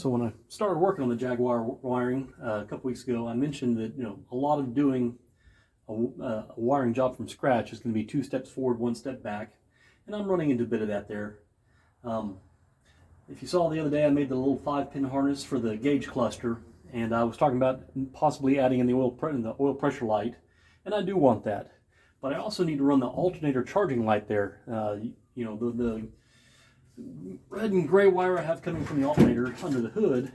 So when I started working on the Jaguar wiring a couple weeks ago, I mentioned that a lot of doing a wiring job from scratch is going to be 2 steps forward, 1 step back, and I'm running into a bit of that there. If you saw the other day, I made the little 5-pin harness for the gauge cluster, and I was talking about possibly adding in the oil pressure light, and I do want that, but I also need to run the alternator charging light there. The red and gray wire I have coming from the alternator under the hood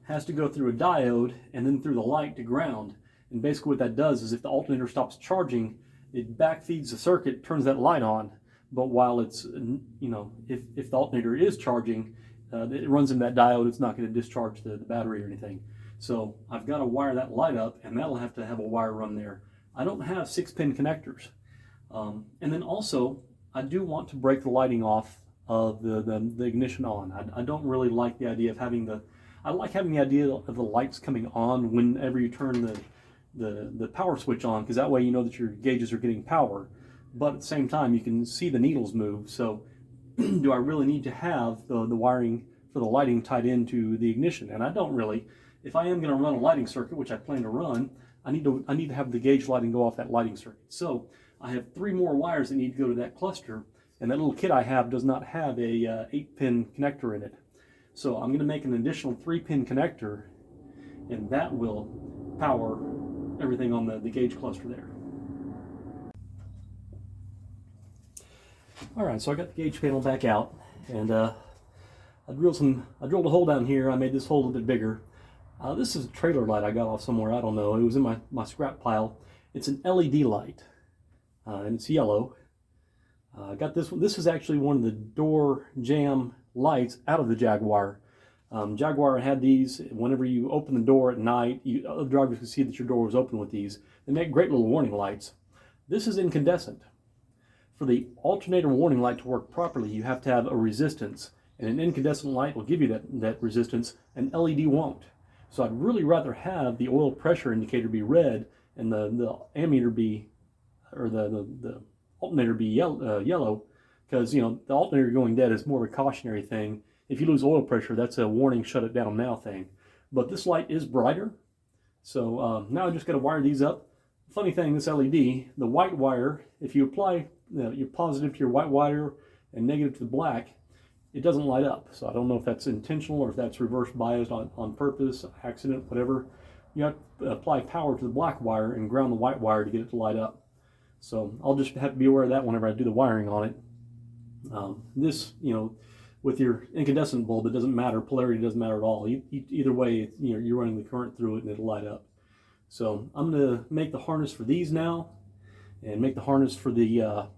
has to go through a diode and then through the light to ground. And basically what that does is if the alternator stops charging, it backfeeds the circuit, turns that light on. But while it's, if the alternator is charging, it runs in that diode, it's not going to discharge the battery or anything. So I've got to wire that light up, and that'll have to have a wire run there. I don't have 6-pin connectors. And then also, I do want to break the lighting off of the ignition on. I don't really like the idea of having I like having the idea of the lights coming on whenever you turn the power switch on, because that way you know that your gauges are getting power. But at the same time, you can see the needles move. So do I really need to have the wiring for the lighting tied into the ignition? And I don't really. If I am going to run a lighting circuit, which I plan to run, I need to have the gauge lighting go off that lighting circuit. So I have 3 more wires that need to go to that cluster, and that little kit I have does not have a 8-pin connector in it. So I'm going to make an additional 3-pin connector, and that will power everything on the gauge cluster there. All right, so I got the gauge panel back out, and I drilled a hole down here. I made this hole a little bit bigger. This is a trailer light I got off somewhere. I don't know. It was in my scrap pile. It's an LED light, and it's yellow. I got this one. This is actually one of the door jamb lights out of the Jaguar. Jaguar had these. Whenever you open the door at night, other drivers could see that your door was open with these. They make great little warning lights. This is incandescent. For the alternator warning light to work properly, you have to have a resistance, and an incandescent light will give you that resistance. An LED won't. So I'd really rather have the oil pressure indicator be red and the ammeter be, or the alternator be yellow, because the alternator going dead is more of a cautionary thing. If you lose oil pressure, that's a warning, shut it down now thing. But this light is brighter, so now I just got to wire these up. Funny thing, this LED, the white wire, if you apply your positive to your white wire and negative to the black, it doesn't light up. So I don't know if that's intentional or if that's reverse biased on purpose, accident, whatever. You have to apply power to the black wire and ground the white wire to get it to light up. So I'll just have to be aware of that whenever I do the wiring on it. This, with your incandescent bulb, it doesn't matter. Polarity doesn't matter at all. Either way, you're running the current through it and it'll light up. So I'm going to make the harness for these now, and make the harness for the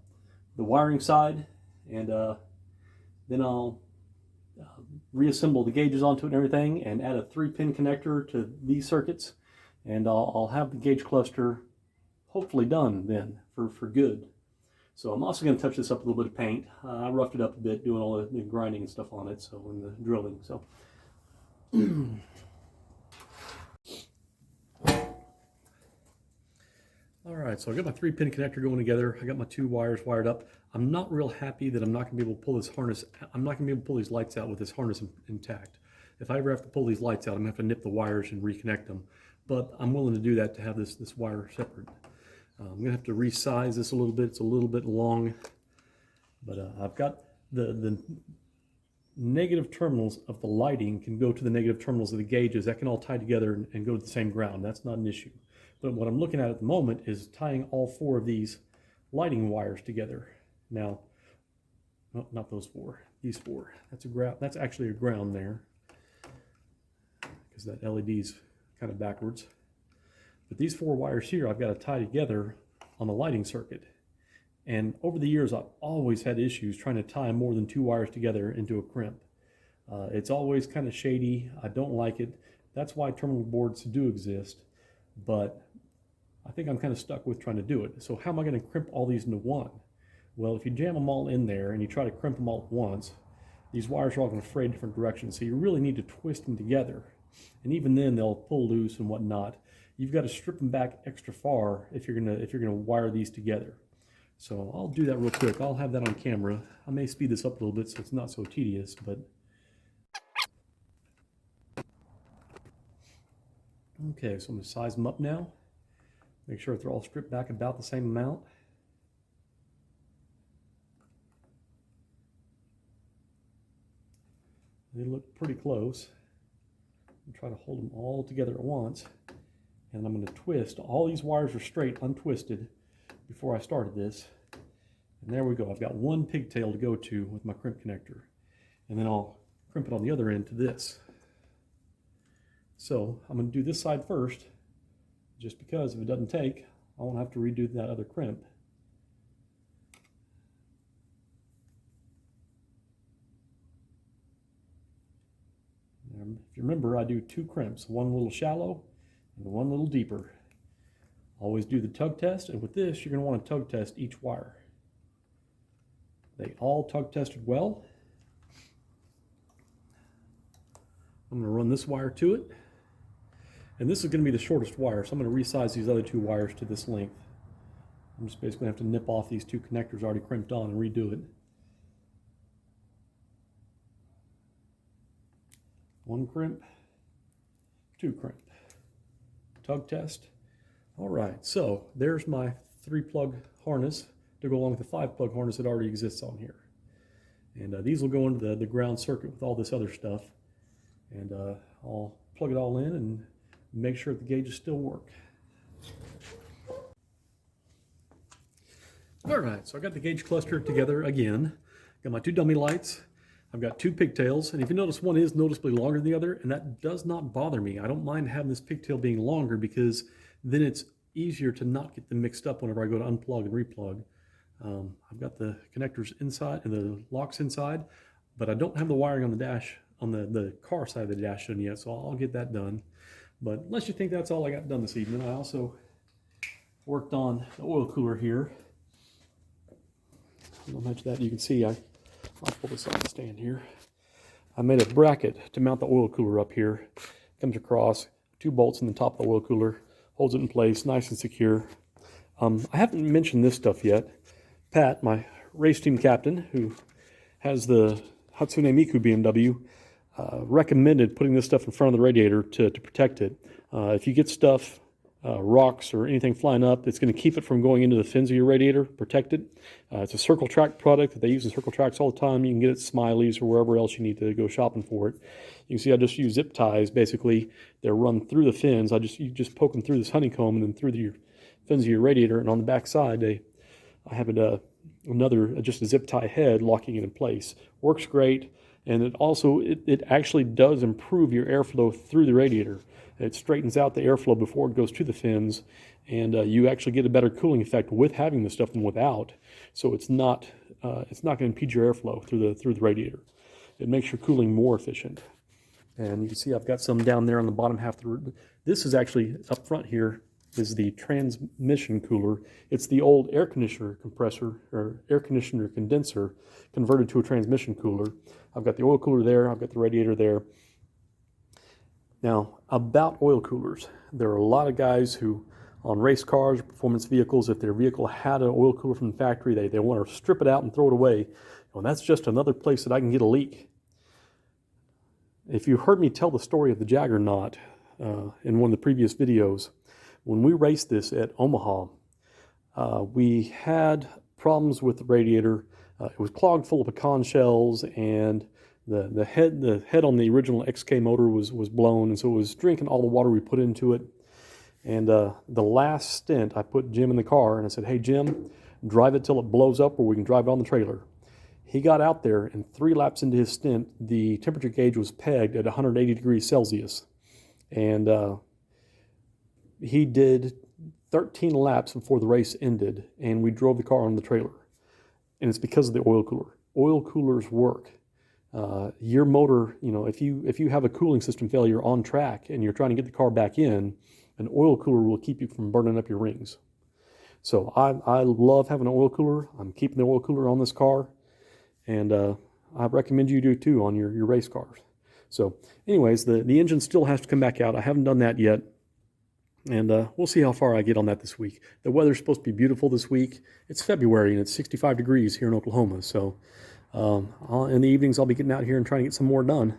wiring side, and then I'll reassemble the gauges onto it and everything, and add a 3-pin connector to these circuits, and I'll have the gauge cluster hopefully done then for good. So I'm also going to touch this up with a little bit of paint. I roughed it up a bit doing all the grinding and stuff on it, so in the drilling. So all right, so I got my 3-pin connector going together. I got my 2 wires wired up. I'm not real happy that I'm not going to be able to pull this harness. I'm not going to be able to pull these lights out with this harness intact. If I ever have to pull these lights out, I'm going to have to nip the wires and reconnect them. But I'm willing to do that to have this wire separate. I'm going to have to resize this a little bit. It's a little bit long. But I've got the negative terminals of the lighting can go to the negative terminals of the gauges. That can all tie together and go to the same ground. That's not an issue. But what I'm looking at the moment is tying all 4 of these lighting wires together. Now, no, not those 4, these 4. That's a ground. That's actually a ground there, because that LED's kind of backwards. But these 4 wires here, I've got to tie together on the lighting circuit. And over the years, I've always had issues trying to tie more than 2 wires together into a crimp. It's always kind of shady. I don't like it. That's why terminal boards do exist. But I think I'm kind of stuck with trying to do it. So how am I going to crimp all these into one? Well, if you jam them all in there and you try to crimp them all at once, these wires are all going to fray different directions. So you really need to twist them together. And even then they'll pull loose and whatnot. You've got to strip them back extra far if you're gonna wire these together. So I'll do that real quick. I'll have that on camera. I may speed this up a little bit so it's not so tedious, but Okay, so I'm going to size them up now. Make sure they're all stripped back about the same amount. They look pretty close. I'm try to hold them all together at once. And I'm going to twist. All these wires are straight, untwisted, before I started this. And there we go. I've got one pigtail to go to with my crimp connector. And then I'll crimp it on the other end to this. So I'm going to do this side first, just because if it doesn't take, I won't have to redo that other crimp. If you remember, I do two crimps, one a little shallow and one a little deeper. Always do the tug test, and with this, you're going to want to tug test each wire. They all tug tested well. I'm going to run this wire to it. And this is going to be the shortest wire, so I'm going to resize these other two wires to this length. I'm just basically going to have to nip off these two connectors already crimped on and redo it. One crimp, two crimp. Tug test. All right, so there's my 3-plug harness to go along with the 5-plug harness that already exists on here. And these will go into the ground circuit with all this other stuff. And I'll plug it all in and make sure that the gauges still work. All right, so I got the gauge cluster together again. Got my 2 dummy lights. I've got 2 pigtails, and if you notice, one is noticeably longer than the other, and that does not bother me. I don't mind having this pigtail being longer because then it's easier to not get them mixed up whenever I go to unplug and replug. I've got the connectors inside and the locks inside, but I don't have the wiring on the dash, on the car side of the dash done yet, so I'll get that done. But unless you think that's all I got done this evening, I also worked on the oil cooler here. I'll mention that. You can see I'll pull this on the stand here. I made a bracket to mount the oil cooler up here. Comes across, 2 bolts in the top of the oil cooler, holds it in place, nice and secure. I haven't mentioned this stuff yet. Pat, my race team captain, who has the Hatsune Miku BMW, recommended putting this stuff in front of the radiator to protect it. If you get stuff, rocks or anything flying up, it's going to keep it from going into the fins of your radiator, protect it. It's a Circle Track product that they use in Circle Tracks all the time. You can get it at Smiley's or wherever else you need to go shopping for it. You can see I just use zip ties. Basically, they're run through the fins. You just poke them through this honeycomb and then through the fins of your radiator. And on the back side, I have it just a zip tie head locking it in place. Works great. And it also, it actually does improve your airflow through the radiator. It straightens out the airflow before it goes to the fins, and you actually get a better cooling effect with having this stuff than without. So it's not going to impede your airflow through the radiator. It makes your cooling more efficient. And you can see I've got some down there on the bottom half. This is actually up front here. Is the transmission cooler. It's the old air conditioner compressor or air conditioner condenser converted to a transmission cooler. I've got the oil cooler there. I've got the radiator there. Now, about oil coolers, there are a lot of guys who, on race cars or performance vehicles, if their vehicle had an oil cooler from the factory, they want to strip it out and throw it away. Well, that's just another place that I can get a leak. If you heard me tell the story of the Jaggernaut in one of the previous videos, when we raced this at Omaha, we had problems with the radiator. It was clogged full of pecan shells, and the head on the original XK motor was blown, and so it was drinking all the water we put into it. And the last stint, I put Jim in the car, and I said, "Hey, Jim, drive it till it blows up, or we can drive it on the trailer." He got out there, and 3 laps into his stint, the temperature gauge was pegged at 180 degrees Celsius. And he did 13 laps before the race ended, and we drove the car on the trailer. And it's because of the oil cooler. Oil coolers work. Your motor, if you have a cooling system failure on track and you're trying to get the car back in, an oil cooler will keep you from burning up your rings. So I love having an oil cooler. I'm keeping the oil cooler on this car, and I recommend you do too on your race cars. So anyways, the engine still has to come back out. I haven't done that yet. And we'll see how far I get on that this week. The weather's supposed to be beautiful this week. It's February, and it's 65 degrees here in Oklahoma. So in the evenings, I'll be getting out here and trying to get some more done.